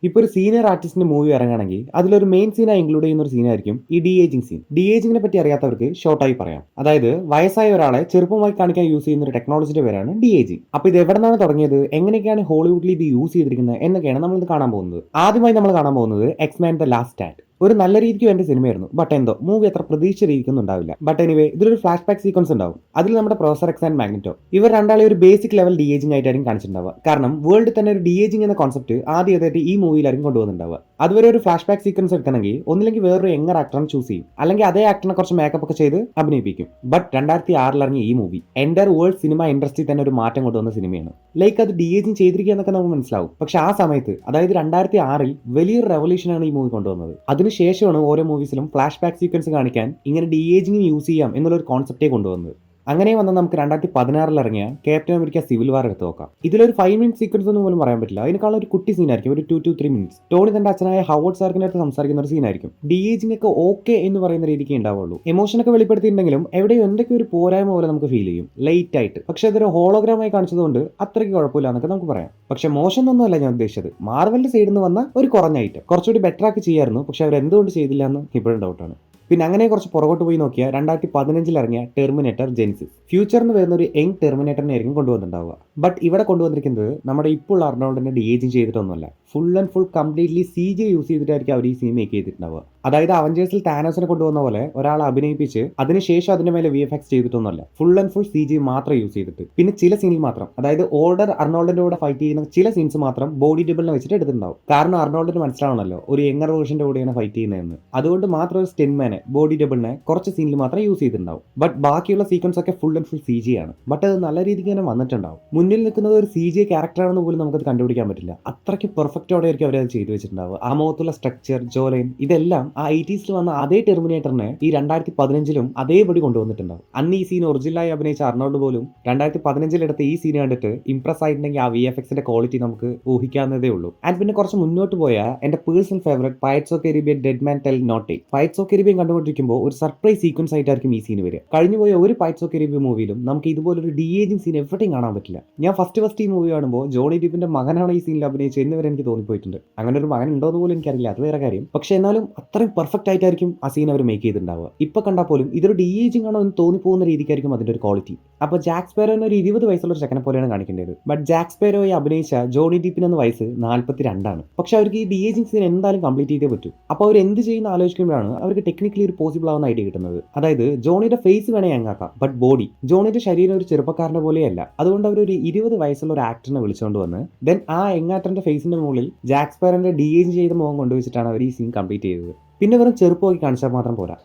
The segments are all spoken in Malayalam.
ഇപ്പോൾ ഒരു സീനിയർ ആർട്ടിസ്റ്റിന്റെ മൂവി ഇറങ്ങുകയാണെങ്കിൽ അതിലൊരു മെയിൻ സീനായി ഇൻക്ലൂഡ് ചെയ്യുന്ന ഒരു സീനായിരിക്കും ഈ ഡി ഏജിങ് സീൻ. ഡി ഏജിങ്ങിനെ പറ്റി അറിയാത്തവർക്ക് ഷോർട്ടായി പറയാം. അതായത് വയസ്സായ ഒരാളെ ചെറുപ്പമായി കാണിക്കാൻ യൂസ് ചെയ്യുന്ന ഒരു ടെക്നോളജിയുടെ പേരാണ് ഡി ഏജിങ്. അപ്പോൾ ഇത് എവിടെ നിന്നാണ് തുടങ്ങിയത്, എങ്ങനെയൊക്കെയാണ് ഹോളിവുഡിൽ ഇത് യൂസ് ചെയ്തിരിക്കുന്നത് എന്നൊക്കെയാണ് നമ്മൾ ഇത് കാണാൻ പോകുന്നത്. ആദ്യമായി നമ്മൾ കാണാൻ പോകുന്നത് എക്സ്മാൻ ദ ലാസ്റ്റ് സ്റ്റാൻഡ്. ഒരു നല്ല രീതിക്ക് വേണ്ട സിനിമയായിരുന്നു, ബട്ട് എന്തോ മൂവി അത്ര പ്രതീക്ഷ രീതിക്കൊന്നും ഉണ്ടാവില്ല. ബട്ട് എനിവേ ഇതിലൊരു ഫ്ലാഷ് ബാക്ക് സീക്വൻസ് ഉണ്ടാവും. അതിൽ നമ്മുടെ പ്രൊഫസർ എക്സ് ആൻഡ് മാഗ്നറ്റോ ഇവർ രണ്ടാളെ ഒരു ബേസിക് ലെവൽ ഡി ഏജിങ് ആയിട്ടായിരിക്കും കാണിച്ചിട്ടുണ്ടാവുക. കാരണം വേൾഡിൽ തന്നെ ഒരു ഡി ഏജിങ് എന്ന കോൺസെപ്റ്റ് ആദ്യമായിട്ട് ഈ മൂവിയിലായിരിക്കും കൊണ്ടുവന്നിട്ടുണ്ടാവുക. അതുവരെ ഒരു ഫ്ലാഷ് ബാക്ക് സീക്വൻസ് എടുക്കണമെങ്കിൽ ഒന്നില്ലെങ്കിൽ വേറൊരു യങ്ങർ ആക്ടറിനെ ചൂസ് ചെയ്യും, അല്ലെങ്കിൽ അതേ ആക്ടറിനെ കുറച്ച് മേക്കപ്പ് ഒക്കെ ചെയ്ത് അഭിനയിപ്പിക്കും. ബട്ട് 2006 ഇറങ്ങിയ ഈ movie entire world cinema industry തന്നെ ഒരു മാറ്റം കൊണ്ടുവന്ന സിനിമയാണ്. ലൈക്ക് അത് ഡി ഏജിങ് ചെയ്തിരിക്കുക എന്നൊക്കെ നമുക്ക് മനസ്സിലാവും. പക്ഷെ ആ സമയത്ത്, അതായത് 2006 വലിയൊരു റെവല്യൂഷനാണ് ഈ മൂവി കൊണ്ടുവന്നത്. അതിനുശേഷമാണ് ഓരോ മൂവീസിലും ഫ്ലാഷ് ബാക്ക് സീക്വൻസ് കാണിക്കാൻ ഇങ്ങനെ ഡി ഏജിങ് യൂസ് ചെയ്യാം എന്നുള്ളൊരു കോൺസെപ്റ്റേ കൊണ്ടുവന്നത്. അങ്ങനെ വന്നാൽ നമുക്ക് 2016 ഇറങ്ങിയ ക്യാപ്റ്റൻ അമേരിക്ക സിവിൽ വാർ എടുത്ത് നോക്കാം. ഇതിലൊരു 5 മിനിറ്റ് സീക്വൻസ് ഒന്നും പോലും പറയാൻ പറ്റില്ല. അതിനേക്കാളും ഒരു കുട്ടി സീനായിരിക്കും, ഒരു 2 to 3 മിനിറ്റ്സ്. ടോണി തന്റെ അച്ഛനായ ഹവാർഡ് സാർക്കിന്റെ അടുത്ത് സംസാരിക്കുന്ന ഒരു സീനായിരിക്കും. ഡി ഏജിങ് ഒക്കെ ഓക്കെ എന്ന് പറയുന്ന രീതിക്ക് ഉണ്ടാവുള്ളൂ. എമോഷനൊക്കെ വെളിപ്പെടുത്തിയിട്ടുണ്ടെങ്കിലും എവിടെയോ എന്തൊക്കെ ഒരു പോരായ്മ പോലെ നമുക്ക് ഫീൽ ചെയ്യും ലേറ്റ് ആയിട്ട്. പക്ഷെ അതൊരു ഹോളോഗ്രാമായി കാണിച്ചതുകൊണ്ട് അത്രയ്ക്ക് കുഴപ്പമില്ല എന്നൊക്കെ നമുക്ക് പറയാം. പക്ഷെ മോശം ഒന്നുമല്ല ഞാൻ ഉദ്ദേശിച്ചത്. മാർവലിന്റെ സൈഡിൽ നിന്ന് വന്ന ഒരു കുറഞ്ഞ ഐറ്റം കുറച്ചുകൂടി ബെറ്റർ ആക്കി ചെയ്യായിരുന്നു. പക്ഷെ അവർ എന്തുകൊണ്ട് ചെയ്തില്ല എന്ന് ഇപ്പോഴും ഡൗട്ടാണ്. പിന്നെ അങ്ങനെ കുറച്ച് പുറകോട്ട് പോയി നോക്കിയാൽ 2015 ഇറങ്ങിയ ടെർമിനേറ്റർ ജെനിസിസ്. ഫ്യൂച്ചറിൽ നിന്ന് വരുന്ന ഒരു യങ് ടെർമിനേറ്ററിനെ ആയിരിക്കും കൊണ്ടുവന്നിട്ടുണ്ടാവുക. ബട്ട് ഇവിടെ കൊണ്ടുവന്നിരിക്കുന്നത് നമ്മുടെ ഇപ്പോൾ അർണോൾഡിനെ ഡി ഏജിങ് ചെയ്തിട്ടൊന്നുമല്ല. Full and full completely C G use ചെയ്തിട്ടായിരിക്കും അവർ ഈ സീൻ മേക്ക് ചെയ്തിട്ടുണ്ടാവുക. അതായത് അവഞ്ചേഴ്സിൽ താനോസിനെ കൊണ്ടുവന്ന പോലെ ഒരാളെ അഭിനയിപ്പിച്ച് അതിനുശേഷം അതിന്റെ മേലെ വി എഫ് എക്സ് ചെയ്തിട്ടൊന്നുമല്ല. Full and full C G മാത്രം യൂസ് ചെയ്തിട്ട്. പിന്നെ ചില സീനിൽ മാത്രം, അതായത് ഓൾഡർ അർണോൾഡിന്റെ കൂടെ ഫൈറ്റ് ചെയ്യുന്ന ചില സീൻസ് മാത്രം ബോഡി ഡബിളിനെ വെച്ചിട്ട് എടുത്തിട്ടുണ്ടാവും. കാരണം അർണോൾഡിന് മനസ്സിലാവണമല്ലോ ഒരു യങ്ങർ വേർഷന്റെ കൂടെയാണ് ഫൈറ്റ് ചെയ്യുന്നതെന്ന്. അതുകൊണ്ട് മാത്രം ഒരു സ്റ്റെൻമാനെ ബോഡി ഡബിളിനെ കുറച്ച് സീനിൽ മാത്രം യൂസ് ചെയ്തിട്ടുണ്ടാവും. ബട്ട് ബാക്കിയുള്ള സീക്വൻസ് ഒക്കെ full and full C G ആണ്. ബട്ട് അത് നല്ല രീതിക്ക് തന്നെ വന്നിട്ടുണ്ടാവും. മുന്നിൽ നിൽക്കുന്നത് ഒരു സി ജി ക്യാരക്ടർ ആണെന്ന് പോലും നമുക്കത് കണ്ടുപിടിക്കാൻ പറ്റില്ല. അത്രയ്ക്ക് പെർഫെക്റ്റോടെ ആയിരിക്കും അവരത് ചെയ്തു വെച്ചിട്ടുണ്ടാവുക. ആ മുഖത്തുള്ള സ്ട്രക്ചർ, ജോലൈൻ, ഇതെല്ലാം ആ 80s വന്ന അതേ ടെർമിനേറ്ററിനെ ഈ 2015 അതേപടി കൊണ്ടുവന്നിട്ടുണ്ടാവും. അന്ന് ഈ സീൻ ഒറിജിനലായി അഭിനയിച്ച അർണോൾഡ് പോലും 2015 എടുത്ത ഈ സീൻ കണ്ടിട്ട് ഇംപ്രസ് ആയിട്ടുണ്ടെങ്കിൽ ആ വി എഫ് എക്സിന്റെ ക്വാളിറ്റി നമുക്ക് ഊഹിക്കാവുന്നതേ ഉള്ളൂ. ആൻഡ് പിന്നെ കുറച്ച് മുന്നോട്ട് പോയാൽ എന്റെ personal favourite Pirates of Caribbean Dead Man Tell Not A. Pirates of Caribbean കണ്ടുകൊണ്ടിരിക്കുമ്പോൾ ഒരു സർപ്രൈസ് സീക്വൻസ് ആയിട്ടായിരിക്കും ഈ സീൻ വരിക. കഴിഞ്ഞുപോയ ഒരു പൈറ്റ്സ് ഓഫ് കരീബിയൻ മൂവിയിലും നമുക്ക് ഇതുപോലൊരു ഡി ഏജിങ് സീൻ എവിടെയും കാണാൻ പറ്റില്ല. ഞാൻ ഫസ്റ്റ് ഈ മൂവി കാണുമ്പോൾ ജോണി ഡീപ്പിന്റെ മകനാണ് ഈ സീനിൽ അഭിനയിച്ചത് എന്ന് വരെ എനിക്ക് തോന്നിപ്പോയിട്ടുണ്ട്. അങ്ങനെ ഒരു മകൻ ഉണ്ടോ എന്ന് പോലും എനിക്കറിയില്ല, അത് വേറെ കാര്യം. പക്ഷെ എന്നാലും അത്രയും പെർഫെക്റ്റ് ആയിട്ടായിരിക്കും ആ സീൻ അവർ മേക്ക് ചെയ്തിട്ടുണ്ടാവുക. ഇപ്പൊ കണ്ടാൽ പോലും ഇതൊരു ഡി ഏജിങ് ആണോ എന്ന് തോന്നിപ്പോകുന്ന രീതിക്കായിരിക്കും അതിന്റെ ഒരു ക്വാളിറ്റി. അപ്പൊ ജാക്ക് സ്പാരോനെ ഒരു 20 വയസ്സുള്ള ഒരു ചെക്കനെ പോലെയാണ് കാണിക്കേണ്ടത്. ബട്ട് ജാക്ക് സ്പാരോയെ അഭിനയിച്ച ജോണി ഡീപ്പിന് വയസ്സ് 42 പക്ഷെ അവർക്ക് ഈ ഡി ഏജിങ് സീൻ എന്തായാലും കംപ്ലീറ്റ് ചെയ്തേ പറ്റൂ. അപ്പോൾ അവർ എന്ത് ചെയ്യുന്ന ആലോചിക്കുമ്പോഴാണ് അവർക്ക് ടെക്നിക്കലി ഒരു പോസിബിൾ ആവുന്ന ഐഡിയ കിട്ടുന്നത്. അതായത് ജോണിയുടെ ഫേസ് വേണേ യങ്ങാക്കാം, ബട്ട് ബോഡി, ജോണിയുടെ ശരീരം ഒരു ചെറുപ്പക്കാരന്റെ പോലെയല്ല. അതുകൊണ്ട് അവർ ഒരു 20 വയസ്സുള്ള ഒരു ആക്ടറിനെ വിളിച്ചുകൊണ്ട് വന്ന് ദെൻ ആ യങ് ആക്ടറിന്റെ ഫേസിന്റെ മുകളിൽ ജാക്ക് സ്പാരോന്റെ ഡി ഏജ് ചെയ്ത മുഖം കൊണ്ടുവച്ചിട്ടാണ് അവർ ഈ സീൻ കംപ്ലീറ്റ് ചെയ്തത്. പിന്നെ വെറും ചെറുപ്പമാക്കി കാണിച്ചാൽ മാത്രം പോരാ,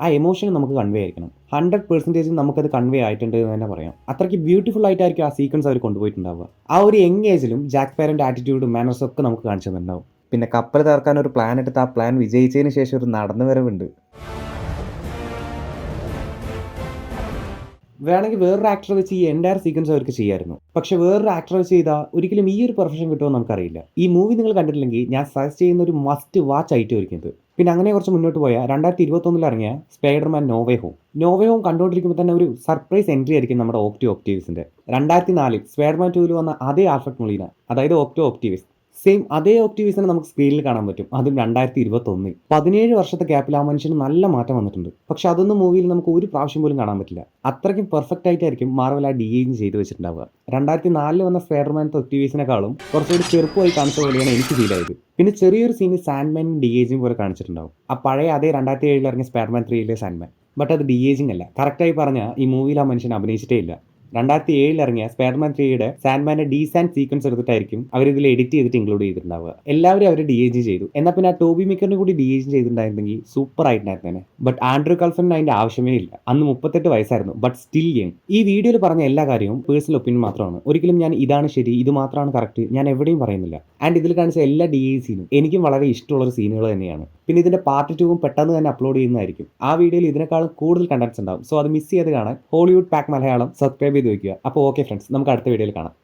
ആ എമോഷൻ നമുക്ക് കൺവേ ആയിരിക്കണം. 100% നമുക്കത് കൺവേ ആയിട്ടുണ്ട് എന്ന് തന്നെ പറയാം. അത്രയ്ക്ക് ബ്യൂട്ടിഫുൾ ആയിട്ടായിരിക്കും ആ സീക്വൻസ് അവർ കൊണ്ടുപോയിട്ടുണ്ടാവുക. ആ ഒരു യങ് ഏജിലും ജാക്ക് സ്പാരോന്റെ ആറ്റിറ്റ്യൂഡും മാനേഴ്സും ഒക്കെ നമുക്ക് കാണിച്ചു തന്നിട്ടുണ്ടാവും. പിന്നെ കപ്പൽ തകർക്കാൻ ഒരു പ്ലാൻ എടുത്ത് ആ പ്ലാൻ വിജയിച്ചതിന് ശേഷം ഒരു നടന്നു വരവുണ്ട്. വേണമെങ്കിൽ വേറൊരു ആക്ടർ വെച്ച് ഈ എൻ്റയർ സീക്വൻസ് അവർക്ക് ചെയ്യായിരുന്നു. പക്ഷെ വേറൊരു ആക്ടർ വെച്ച് ചെയ്താൽ ഒരിക്കലും ഈ ഒരു പെർഫെക്ഷൻ കിട്ടുമെന്ന് നമുക്കറിയില്ല. ഈ മൂവി നിങ്ങൾ കണ്ടിട്ടില്ലെങ്കിൽ ഞാൻ സജസ്റ്റ് ചെയ്യുന്ന ഒരു മസ്റ്റ് വാച്ച് ആയിട്ട് ഇരിക്കുന്നത്. പിന്നെ അങ്ങനെ കുറച്ച് മുന്നോട്ട് പോയാൽ 2021 ഇറങ്ങിയ സ്പൈഡർമാൻ നോ വേ ഹോം കണ്ടുകൊണ്ടിരിക്കുമ്പോൾ തന്നെ ഒരു സർപ്രൈസ് എൻട്രി ആയിരിക്കും നമ്മുടെ ഓക്ടീവ്സിന്റെ. 2004 സ്പൈഡർമാൻ 2 വന്ന അതേ ആൽഫ്രഡ് മൊളീന, അതായത് ഓക്ടീവ്സ്, സെയിം അതേ ഓക്ടീവ്സിനെ നമുക്ക് സ്ക്രീനിൽ കാണാൻ പറ്റും. അതും 2021. 17 വർഷത്തെ ഗ്യാപ്പിൽ ആ മനുഷ്യന് നല്ല മാറ്റം വന്നിട്ടുണ്ട്. പക്ഷെ അതൊന്നും മൂവിയിൽ നമുക്ക് ഒരു പ്രാവശ്യം പോലും കാണാൻ പറ്റില്ല. അത്രയ്ക്കും പെർഫെക്റ്റ് ആയിട്ടായിരിക്കും മാർവൽ ആ ഡി ഏജിങ് ചെയ്ത് വെച്ചിട്ടുണ്ടാവുക. 2004 വന്ന സ്പൈഡർമാൻ ഒക്ടീവ്സിനെക്കാളും കുറച്ചുകൂടി ചെറുപ്പമായി കാണിച്ച പോലെയാണ് എനിക്ക് ഫീൽ ആയത്. പിന്നെ ചെറിയൊരു സീനിൽ സാൻഡ്മാൻ ഡി ഏജിങ് പോലെ കാണിച്ചിട്ടുണ്ടാവും. ആ പഴയ അതേ 2007 ഇറങ്ങിയ സ്പൈഡർമാൻ 3 സാൻഡ്മാൻ. ബട്ട് അത് ഡി ഏജിങ് അല്ല. കറക്റ്റായി പറഞ്ഞാൽ ഈ മൂവിയിൽ ആ മനുഷ്യൻ അഭിനയിച്ചിട്ടേ ഇല്ല. 2007 ഇറങ്ങിയ സ്പൈഡർമാൻ 3 സാൻഡ്മാന്റെ ഡീസാൻഡ് സീക്വൻസ് എടുത്തിട്ടായിരിക്കും അവർ ഇതിൽ എഡിറ്റ് ചെയ്തിട്ട് ഇൻക്ലൂഡ് ചെയ്തിട്ടുണ്ടാവുക. എല്ലാവരും അവർ ഡി ഏജ് ചെയ്തു. എന്നാൽ പിന്നെ ആ ടോബി മേക്കറിന് കൂടി ഡി ഏജ് ചെയ്തിട്ടുണ്ടായിരുന്നെങ്കിൽ സൂപ്പർ ആയിട്ടുണ്ടായിരുന്നേ. ബട്ട് ആൻഡ്രൂ കൾഫറിന് അതിന്റെ ആവശ്യമേ ഇല്ല. അന്ന് 38 വയസ്സായിരുന്നു, ബട്ട് സ്റ്റിൽ യങ്. ഈ വീഡിയോയിൽ പറഞ്ഞ എല്ലാ കാര്യവും പേഴ്സണൽ ഒപ്പീനിയൻ മാത്രമാണ്. ഒരിക്കലും ഞാൻ ഇതാണ് ശരി, ഇത് മാത്രമാണ് കറക്റ്റ് ഞാൻ എവിടെയും പറയുന്നില്ല. ആൻഡ് ഇതിൽ കാണിച്ച എല്ലാ ഡി ഏജ് സീനും എനിക്കും വളരെ ഇഷ്ടമുള്ള സീനുകൾ തന്നെയാണ്. പിന്നെ ഇതിന്റെ പാർട്ട് 2 പെട്ടെന്ന് തന്നെ അപ്ലോഡ് ചെയ്യുന്നതായിരിക്കും. ആ വീഡിയോയിൽ ഇതിനേക്കാളും കൂടുതൽ കണ്ടന്റ്സ് ഉണ്ടാവും. സോ അത് മിസ് ചെയ്ത് കാണാൻ ഹോളിവുഡ് പാക്ക് മലയാളം സബ്സ്ക്രൈബ് ചെയ്ത് വെക്കുക. അപ്പോൾ ഓക്കെ ഫ്രണ്ട്സ്, നമുക്ക് അടുത്ത വീഡിയോയിൽ കാണാം.